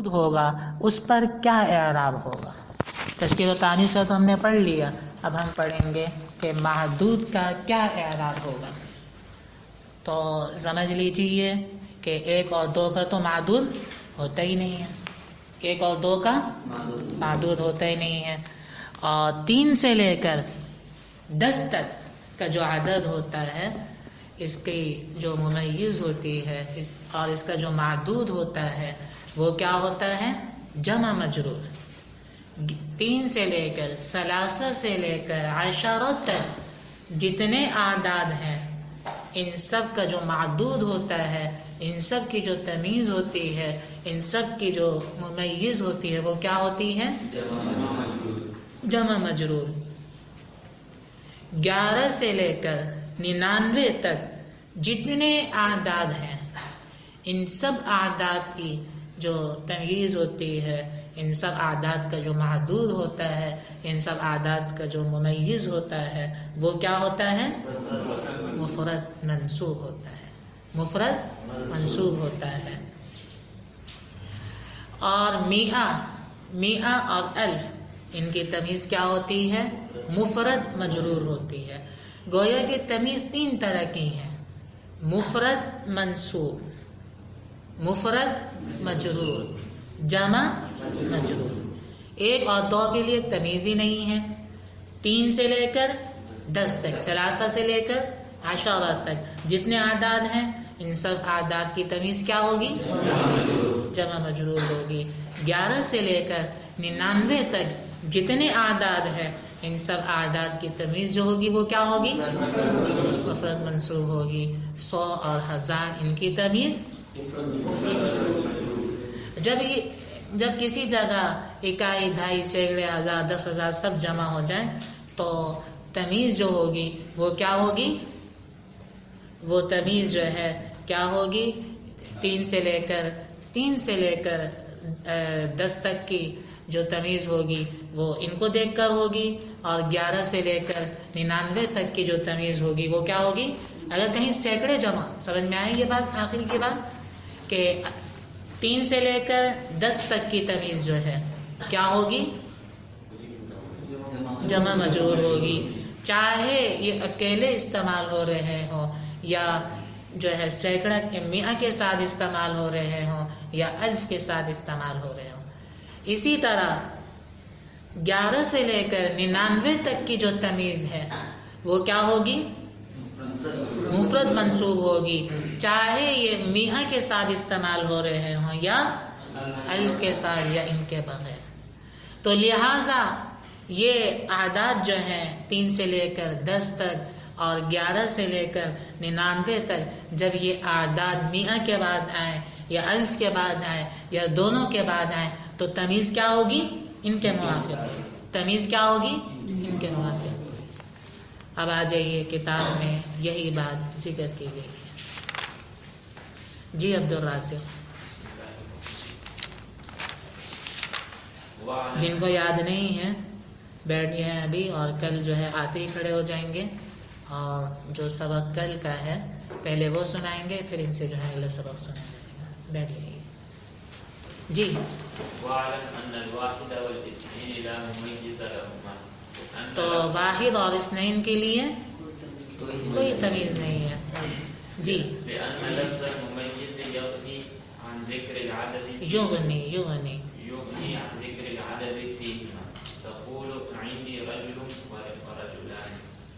معدود ہوگا اس پر کیا اعراب ہوگا؟ تشکیل و تانیث کا تو ہم نے پڑھ لیا، اب ہم پڑھیں گے کہ معدود کا کیا اعراب ہوگا۔ تو سمجھ لیجیے کہ 1 اور 2 کا تو معدود ہوتا ہی نہیں ہے، 1 اور 2 کا معدود ہوتا ہی نہیں ہے، اور 3 سے لے کر 10 تک کا جو عدد ہوتا ہے اس کی جو ممیز ہوتی ہے اور اس کا جو معدود ہوتا ہے وہ کیا ہوتا ہے؟ جمع مجرور۔ 3 سے لے کر 3 سے لے کر 10 تک جتنے اعداد ہیں ان سب کا جو معدود ہوتا ہے، ان سب کی جو تمیز ہوتی ہے، ان سب کی جو ممیز ہوتی ہے وہ کیا ہوتی ہے؟ جمع مجرور۔ 11 سے لے کر 99 تک جتنے اعداد ہیں ان سب اعداد کی جو تمیز ہوتی ہے، ان سب اعداد کا جو معدود ہوتا ہے، ان سب اعداد کا جو ممیز ہوتا ہے وہ کیا ہوتا ہے؟ مفرد منصوب ہوتا ہے، مفرد منصوب ہوتا ہے۔ اور میعہ اور الف ان کی تمیز کیا ہوتی ہے؟ مفرد مجرور ہوتی ہے۔ گویا کہ تمیز 3 طرح کی ہیں، مفرد منصوب، مفرد مجرور، جمع مجرور۔ 1 اور 2 کے لیے تمیز ہی نہیں ہے، 3 سے لے کر 10 تک، 3 سے لے کر 10 تک جتنے اعداد ہیں ان سب اعداد کی تمیز کیا ہوگی؟ جمع مجرور ہوگی۔ 11 سے لے کر 99 تک جتنے اعداد ہیں ان سب اعداد کی تمیز جو ہوگی وہ کیا ہوگی؟ مفرد منصوب ہوگی۔ 100 اور 1000 ان کی تمیز جب کسی جگہ اکائی، دھائی، سینکڑے، ہزار، 10,000 سب جمع ہو جائیں تو تمیز جو ہوگی وہ کیا ہوگی؟ وہ تمیز جو ہے کیا ہوگی؟ 3 سے لے کر 10 تک کی جو تمیز ہوگی وہ ان کو دیکھ کر ہوگی، اور 11 سے لے کر 99 تک کی جو تمیز ہوگی وہ کیا ہوگی؟ اگر کہیں سینکڑے جمع، سمجھ میں آئی یہ بات؟ آخر کی بات کہ 3 سے لے کر 10 تک کی تمیز جو ہے کیا ہوگی؟ جمع مجرور ہوگی، چاہے یہ اکیلے استعمال ہو رہے ہوں یا جو ہے سینکڑا میعہ کے ساتھ استعمال ہو رہے ہوں یا الف کے ساتھ استعمال ہو رہے ہوں۔ اسی طرح 11 سے لے کر 99 تک کی جو تمیز ہے وہ کیا ہوگی؟ مفرد منصوب ہوگی، چاہے یہ میعہ کے ساتھ استعمال ہو رہے ہوں یا الف کے ساتھ یا ان کے بغیر۔ تو لہٰذا یہ اعداد جو ہیں 3 سے لے کر 10 تک اور 11 سے لے کر 99 تک، جب یہ اعداد میعہ کے بعد آئیں یا الف کے بعد آئیں یا دونوں کے بعد آئیں تو تمیز کیا ہوگی؟ ان کے موافق ہوگی۔ تمیز کیا ہوگی؟ ان کے موافق ہوگی۔ اب آ جائیے کتاب میں یہی بات ذکر کی گئی ہے۔ جی عبدالرازق، جن کو یاد نہیں ہے بیٹھ گئے ہیں ابھی، اور کل جو ہے آتے ہی کھڑے ہو جائیں گے، اور جو سبق کل کا ہے پہلے وہ سنائیں گے، پھر ان سے جو ہے اگلا سبق سنایا جائے گا۔ بیٹھ جائیے۔ جی تو واحد اور اثنین کے لیے کوئی تمیز نہیں ہے۔ جی یغنی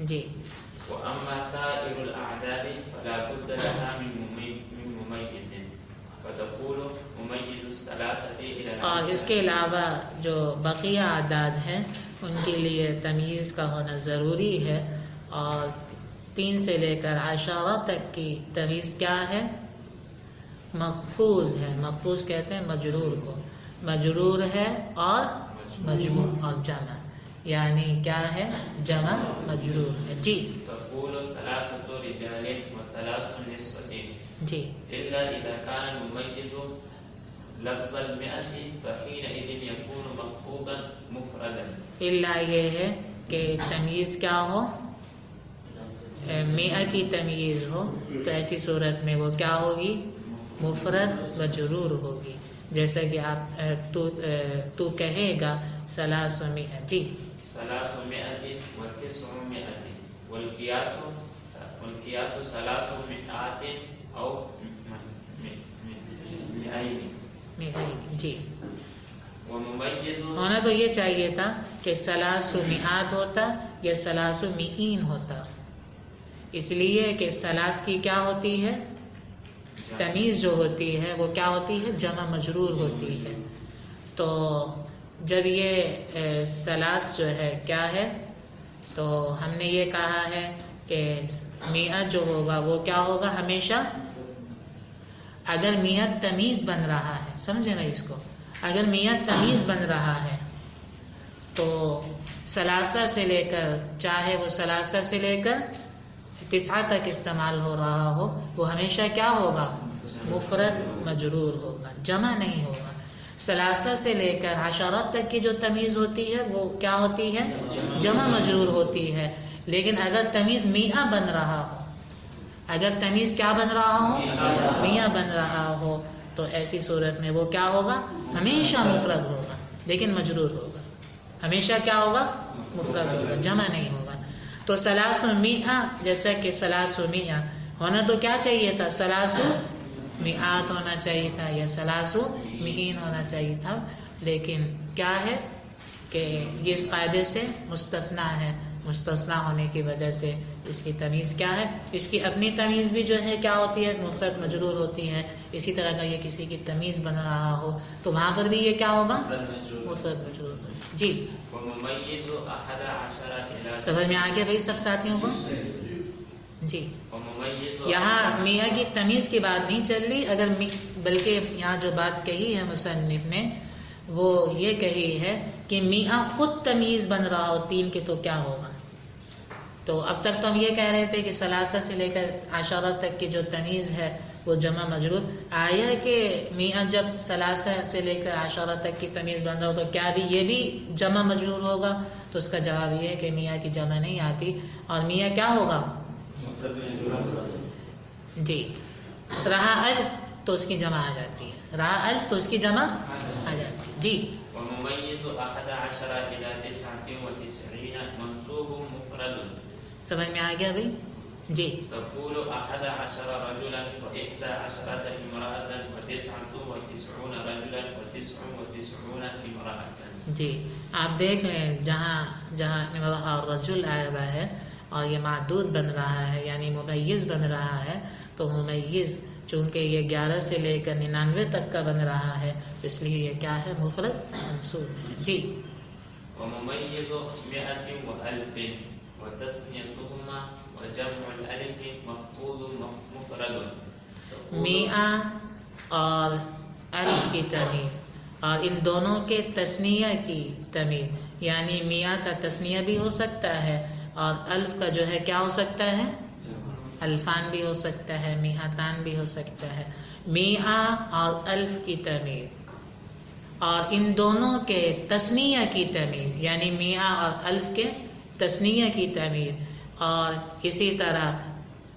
جی۔ وأما سائر الأعداد فلا بد لها من مميز فتقول مميز الثلاثة إلى اور اس کے علاوہ جو بقیہ اعداد ہیں ان کے لیے تمیز کا ہونا ضروری ہے، اور 3 سے لے کر 10 تک کی تمیز کیا ہے؟ مخفوظ ہے۔ مخفوظ کہتے ہیں مجرور کو، مجرور ہے اور مجموع اور جمع، یعنی کیا ہے؟ جمع مجرور ہے۔ جی تقول 3 رجال و3 نسوة جی۔ إلا إذا كان المميز لفظ المئة فحينئذ يكون مخفوضا مفردا۔ الا یہ ہے کہ تمیز کیا ہو؟ میعہ کی تمیز ہو، تو ایسی صورت میں وہ کیا ہوگی؟ مفرد مجرور ہوگی۔ جیسا کہ آپ تو کہے گا 300 جی 300 و900 والقياس 300 أو 200 جی ومميز ہونا تو یہ چاہیے تھا کہ 300 ہوتا یا 300 ہوتا، اس لیے کہ سلاس کی کیا ہوتی ہے، تمیز جو ہوتی ہے وہ کیا ہوتی ہے، جمع مجرور ہوتی ہے. تو جب یہ سلاس جو ہے کیا ہے، تو ہم نے یہ کہا ہے کہ میاں جو ہوگا وہ کیا ہوگا ہمیشہ، اگر میاں تمیز بن رہا ہے، سمجھے نا اس کو، اگر میاں تمیز بن رہا ہے تو ثلاثہ سے لے کر، چاہے وہ ثلاثہ سے لے کر 9 تک استعمال ہو رہا ہو، وہ ہمیشہ کیا ہوگا، مفرد مجرور ہوگا، جمع نہیں ہوگا. ثلاثہ سے لے کر 10 تک کی جو تمیز ہوتی ہے وہ کیا ہوتی ہے، جمع مجرور ہوتی ہے. لیکن اگر تمیز میاں بن رہا ہو، اگر تمیز کیا بن رہا ہو، میاں بن رہا ہو، تو ایسی صورت میں وہ کیا ہوگا، ہمیشہ مفرد ہوگا لیکن مجرور ہوگا، ہمیشہ کیا ہوگا، مفرد ہوگا، جمع نہیں ہوگا. تو 300 جیسا کہ 300 ہونا تو کیا چاہیے تھا، 300 ہونا چاہیے تھا یا 300 ہونا چاہیے تھا، لیکن کیا ہے کہ یہ اس قاعدے سے مستثنا ہے. مستثنا ہونے کی وجہ سے اس کی تمیز کیا ہے، اس کی اپنی تمیز بھی جو ہے کیا ہوتی ہے، مفرد مجرور ہوتی ہے. اسی طرح اگر یہ کسی کی تمیز بن رہا ہو تو وہاں پر بھی یہ کیا ہوگا، مفرد مجرور ہوگا. جی ومميز 11 سمجھ میں آ گیا بھائی سب ساتھیوں کو؟ جی ومميز یہاں میاں کی تمیز کی بات نہیں چل رہی، اگر بلکہ یہاں جو بات کہی ہے مصنف نے وہ یہ کہی ہے کہ میاں خود تمیز بن رہا ہو 3 کے تو کیا ہوگا. تو اب تک تو ہم یہ کہہ رہے تھے کہ 3 سے لے کر 10 تک کی جو تمیز ہے وہ جمع مجرور. آیا کہ میاں جب 3 سے لے کر 10 تک کی تمیز بن رہا ہو تو کیا بھی یہ بھی جمع مجرور ہوگا؟ تو اس کا جواب یہ ہے کہ میاں کی جمع نہیں آتی، اور میاں کیا ہوگا، جی رہا الف تو اس کی جمع آ جاتی ہے، رہا الف تو اس کی جمع آ جاتی ہے. جی ومميز 11 إلى 99 منصوب مفرد. سمجھ میں آ گیا بھائی؟ جی تقول 11 رجلا و11 امرأة و99 رجلا و99 امرأة. جی آپ دیکھ لیں جہاں امرأة اور رجل آیا ہوا ہے اور یہ معدود بن رہا ہے یعنی ممیز بن رہا ہے، تو ممیز چونکہ یہ 11 سے لے کر 99 تک کا بن رہا ہے تو اس لیے یہ کیا ہے، مفرد منصوب ہے. جی ومميز 100 و1000 وتسنيتهما وجمع الألف مخفوض مفرد. 100 اور الف کی تمیز اور ان دونوں کے تثنیہ کی تمیز، یعنی 100 کا تثنیہ بھی ہو سکتا ہے اور الف کا جو ہے کیا ہو سکتا ہے، الفان بھی ہو سکتا ہے، میہتان بھی ہو سکتا ہے. 100 اور الف کی تمیز اور ان دونوں کے تثنیہ کی تمیز، یعنی 100 اور الف کے تثنیہ کی تمیز، اور اسی طرح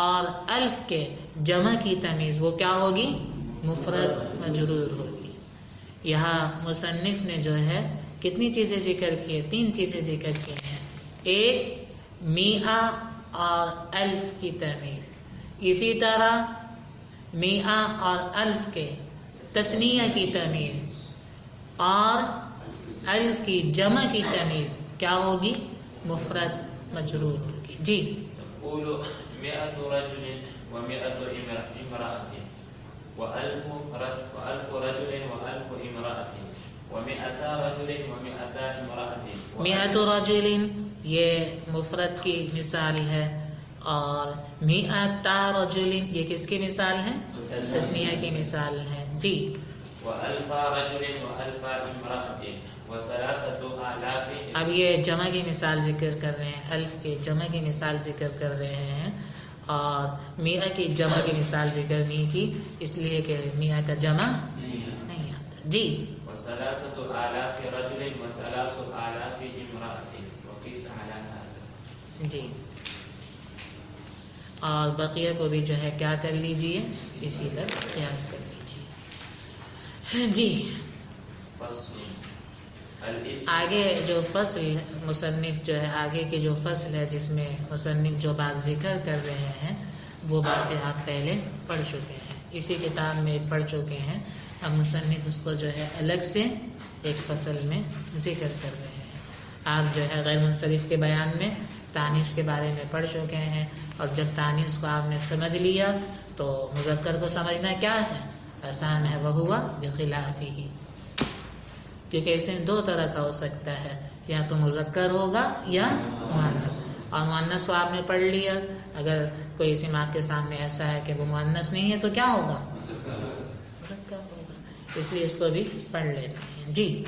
اور الف کے جمع کی تمیز وہ کیا ہوگی، مفرد مجرور ہوگی. یہاں مصنف نے جو ہے کتنی چیزیں ذکر کی ہیں، 3 چیزیں ذکر کی ہیں. ایک 100 اور الف کی تمیز، اسی طرح 100 اور الف کے تثنیہ کی تمیز اور الف کی جمع کی تمیز کیا ہوگی، مفرد مجرور ہوگی. جی تقول 100 رجل و100 امرأة و1000 رجل و1000 امرأة و100 رجل و100 امرأة. 100 رجل یہ مفرد کی مثال ہے، اور 100 رجل یہ کس کی مثال ہے، تثنیہ کی مثال ہے. جی و1000 رجل و1000 امرأة و3000. اب یہ جمع کی مثال ذکر کر رہے ہیں، الف کے جمع کی مثال ذکر کر رہے ہیں اور 100 کی جمع کی مثال ذکر نہیں کی، اس لیے کہ 100 کا جمع نہیں آتا. جی و3000 رجل و3000 امرأة وقيس على هذا. جی اور بقیہ کو بھی جو ہے کیا کر لیجئے، اسی پر قیاس کر لیجئے. جی فصل الاسم آگے جو فصل مصنف جو ہے آگے کی جو فصل ہے جس میں مصنف جو بات ذکر کر رہے ہیں وہ باتیں آپ پہلے پڑھ چکے ہیں، اسی کتاب میں پڑھ چکے ہیں. اب مصنف اس کو جو ہے الگ سے ایک فصل میں ذکر کر رہے ہیں. آپ جو ہے غیر منصرف کے بیان میں تانیث کے بارے میں پڑھ چکے ہیں، اور جب تانیث کو آپ نے سمجھ لیا تو مذکر کو سمجھنا کیا ہے؟ آسان ہے. وہوا بخلافہ، کیونکہ اسے دو طرح کا ہو سکتا ہے، یا تو مذکر ہوگا یا مؤنث. اور مؤنث کو آپ نے پڑھ لیا، اگر کوئی اسم آپ کے سامنے ایسا ہے کہ وہ مؤنث نہیں ہے تو کیا ہوگا؟ مذکر ہوگا. اس لیے اس کو بھی پڑھ لیتے ہیں. جی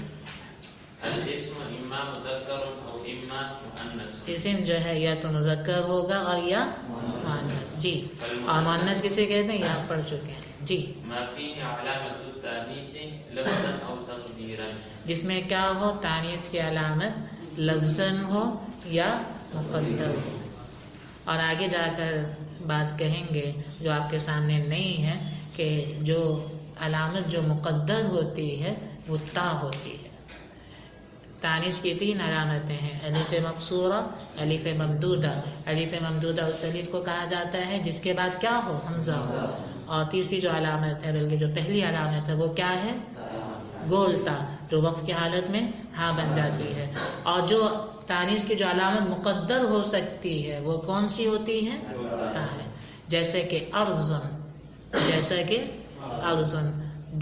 الاسم اما مذکر او اما مؤنث. اسم جو ہے یا تو مذکر ہوگا اور یا مؤنث. جی اور مؤنث کسے کہتے ہیں یہ آپ پڑھ چکے ہیں. جی ما فيه علامة التانيث لفظا او تقديرا، جس میں کیا ہو؟ تانیث کی علامت لفظاً ہو یا مقدر ہو. اور آگے جا کر بات کہیں گے جو آپ کے سامنے نہیں ہے کہ جو علامت جو مقدر ہوتی ہے وہ تا ہوتی ہے. تانیث کی 3 علامتیں ہیں: الف مقصورہ، الف ممدودہ. الف ممدودہ اس الف کو کہا جاتا ہے جس کے بعد کیا ہو؟ حمزہ ہو. اور تیسری جو علامت ہے، بلکہ جو پہلی علامت ہے وہ کیا ہے؟ گولتا، جو وقف کی حالت میں ہاں بن جاتی ہے. اور جو تانیث کی جو علامت مقدر ہو سکتی ہے وہ کون سی ہوتی ہے؟ تا ہے. جیسے کہ ارزن، جیسے کہ ارزن،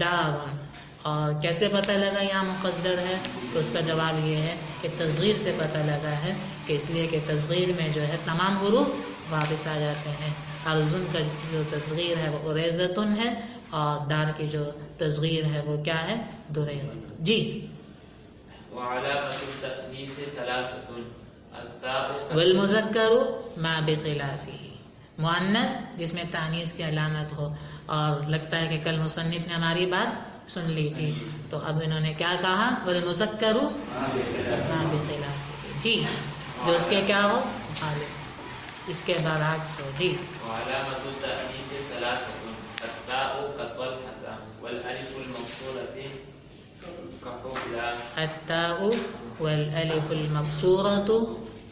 دارن. اور کیسے پتہ لگا یہاں مقدر ہے؟ تو اس کا جواب یہ ہے کہ تصغیر سے پتہ لگا ہے، کہ اس لیے کہ تصغیر میں جو ہے تمام حروف واپس آ جاتے ہیں. ارزن کا جو تصغیر ہے وہ اریزتن ہے، اور دار کی جو تصغیر ہے وہ کیا ہے؟ دریغتن. جی وعلامة التأنيث ثلاثة التاء والمذکر ما بخلافہ. مؤنث جس میں تانیث کی علامت ہو. اور لگتا ہے کہ کل مصنف نے ہماری بات سن لی تھی، تو اب انہوں نے کیا کہا؟ والمذکر ما بخلافہ. جی جو اس کے کیا ہو؟ مخالف، اس کے برعکس ہو. جی وعلامة التأنيث ثلاثة التاء كطلحة والألف المقصورة كحبلى. التاء والالف المقصورۃ،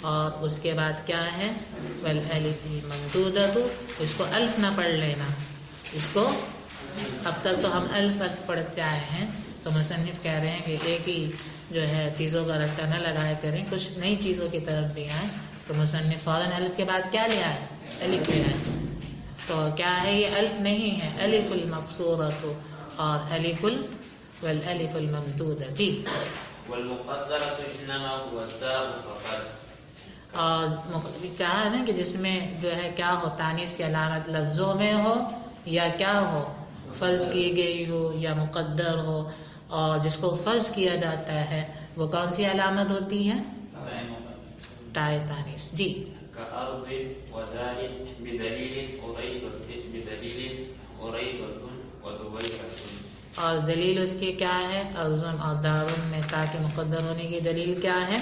اور اس کے بعد کیا ہے؟ والالف الممدودۃ. اس کو الف نہ پڑھ لینا، اس کو اب تک تو ہم الف پڑھتے آئے ہیں، تو مصنف کہہ رہے ہیں کہ ایک ہی جو ہے چیزوں کا رٹا نہ لگایا کریں، کچھ نئی چیزوں کی طرف بھی آئیں. تو مصنف فوراً الف کے بعد کیا لیا ہے؟ الف لیا ہے. تو کیا ہے یہ؟ الف نہیں ہے، الف المقصورۃ اور الف والالف الممدودہ. جی والمقدرة إنما هو التاء فقط. اور کہا ہے نا کہ جس میں جو ہے کیا ہو؟ تانیث کی علامت لفظوں میں ہو یا کیا ہو؟ فرض کی گئی ہو یا مقدر ہو. اور جس کو فرض کیا جاتا ہے وہ کون سی علامت ہوتی ہے؟ تائے تانیث. جی كأرض ودار بدليل قريبة ودويرة. اور دلیل اس کی کیا ہے؟ ارزن اور دارن میں تا کے مقدر ہونے کی دلیل کیا ہے؟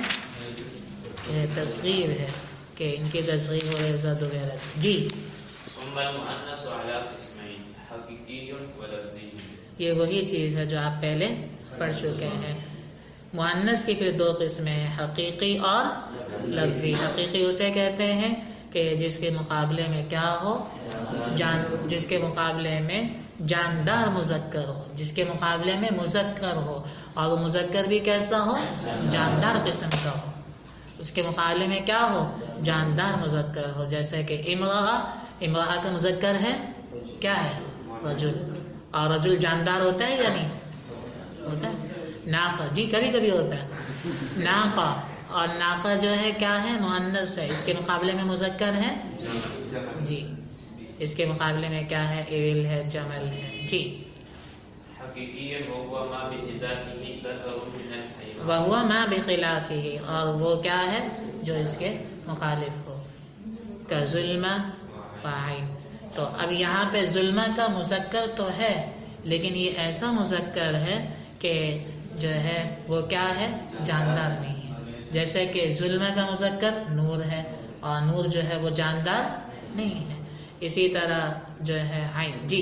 تصغیر ہے، کہ ان کی تصغیر ہو عزت وغیرہ. جی ثم المؤنث على قسمين حقيقي ولفظي. یہ وہی چیز ہے جو آپ پہلے پڑھ چکے ہیں. مؤنث کی پھر 2 قسمیں ہیں، حقیقی اور لفظی. حقیقی اسے کہتے ہیں کہ جس کے مقابلے میں کیا ہو؟ جس کے مقابلے میں جاندار مذکر ہو، جس کے مقابلے میں مذکر ہو، اور وہ مذکر بھی کیسا ہو؟ جاندار قسم کا ہو. اس کے مقابلے میں کیا ہو؟ جاندار مذکر ہو. جیسے کہ امرأہ کا مذکر ہے کیا ہے؟ رجل. اور رجل جاندار ہوتا ہے یا نہیں ہوتا ہے؟ ناقہ، جی کبھی کبھی ہوتا ہے ناقہ. اور ناقہ جو ہے کیا ہے؟ مؤنث ہے. اس کے مقابلے میں مذکر ہے جی، اس کے مقابلے میں کیا ہے؟ ایول ہے، جمل ہے. جی حقيقي وهو ما بإزاته ذكر من الحيوان. وہوا ما بخلافہ، اور وہ کیا ہے؟ جو اس کے مخالف ہو. کا ظلم وعین. تو اب یہاں پہ ظلم کا مذکر تو ہے، لیکن یہ ایسا مذکر ہے کہ جو ہے وہ کیا ہے؟ جاندار نہیں ہے. جیسے کہ ظلم کا مذکر نور ہے، اور نور جو ہے وہ جاندار نہیں ہے. اسی طرح جو ہے عین. جی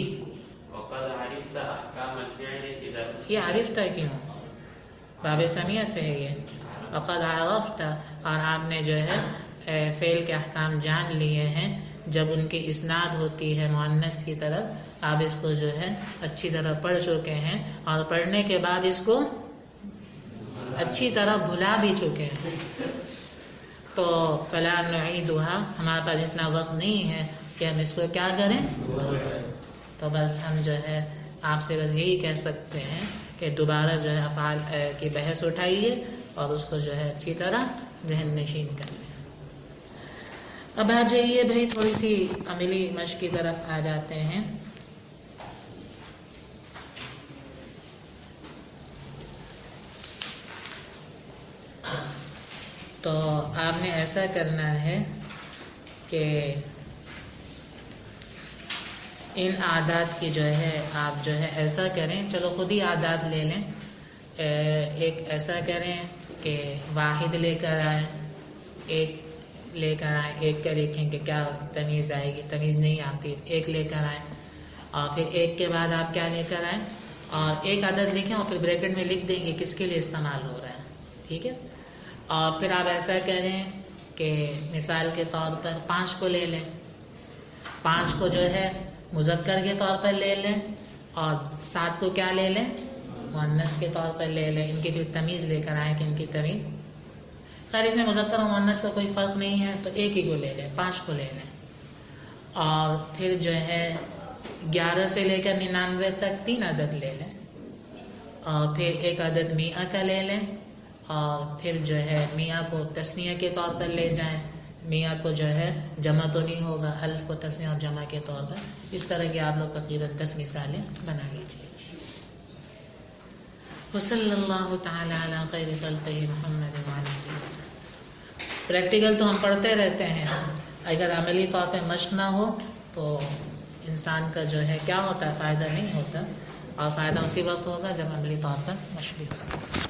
وقد عرفت أحكام الفعل إذا یہ عرفتہ کیوں؟ باب سمیہ سے ہے یہ. وقد عرفت، اور آپ نے جو ہے فعل کے احکام جان لیے ہیں. جب ان کی اسناد ہوتی ہے مؤنث کی طرف، آپ اس کو جو ہے اچھی طرح پڑھ چکے ہیں، اور پڑھنے کے بعد اس کو اچھی طرح بھلا بھی چکے ہیں. تو فلا نعیدها، ہمارے پاس اتنا وقت نہیں ہے کہ ہم اس کو کیا کریں. تو بس ہم جو ہے آپ سے بس یہی کہہ سکتے ہیں کہ دوبارہ جو ہے افعال کی بحث اٹھائیے اور اس کو جو ہے اچھی طرح ذہن نشین کر لیں. اب آ جائیے بھائی تھوڑی سی عملی مشق کی طرف آ جاتے ہیں. تو آپ نے ایسا کرنا ہے کہ ان عادات کی جو ہے آپ جو ہے ایسا کریں، چلو خود ہی عادات لے لیں. ایک ایسا کریں کہ واحد لے کر آئیں، ایک لے کر آئیں، ایک کا لکھیں کہ کیا تمیز آئے گی، تمیز نہیں آتی، ایک لے کر آئیں، اور پھر ایک کے بعد آپ کیا لے کر آئیں اور ایک عدد لکھیں اور پھر بریکٹ میں لکھ دیں گے کس کے لیے استعمال ہو رہا ہے. ٹھیک ہے. اور پھر آپ ایسا کریں کہ مثال کے طور پر 5 کو لے لیں، 5 کو جو ہے مذکر کے طور پر لے لیں، اور 7 کو کیا لے لیں، مؤنث کے طور پر لے لیں. ان کی پھر تمیز لے کر آئیں کہ ان کی تمیز، خیر اس میں مذکر و مؤنث کا کوئی فرق نہیں ہے، تو ایک ہی کو لے لیں، 5 کو لے لیں. اور پھر جو ہے 11 سے لے کر 99 تک 3 عدد لے لیں، اور پھر ایک عدد میاں کا لے لیں، اور پھر جو ہے میاں کو تثنیہ کے طور پر لے جائیں. میاں کو جو ہے جمع تو نہیں ہوگا، الف کو تثنیہ اور جمع کے طور پر. اس طرح کی آپ لوگ تقریباً 10 مثالیں بنا لیجیے. وصلی اللہ تعالی علی خیر خلقہ محمد وعلی آلہ وسلم. پریکٹیکل تو ہم پڑھتے رہتے ہیں، اگر عملی طور پہ مشق نہ ہو تو انسان کا جو ہے کیا ہوتا ہے، فائدہ نہیں ہوتا. اور فائدہ اسی وقت ہوگا جب عملی طور پر مشق بھی ہوگا.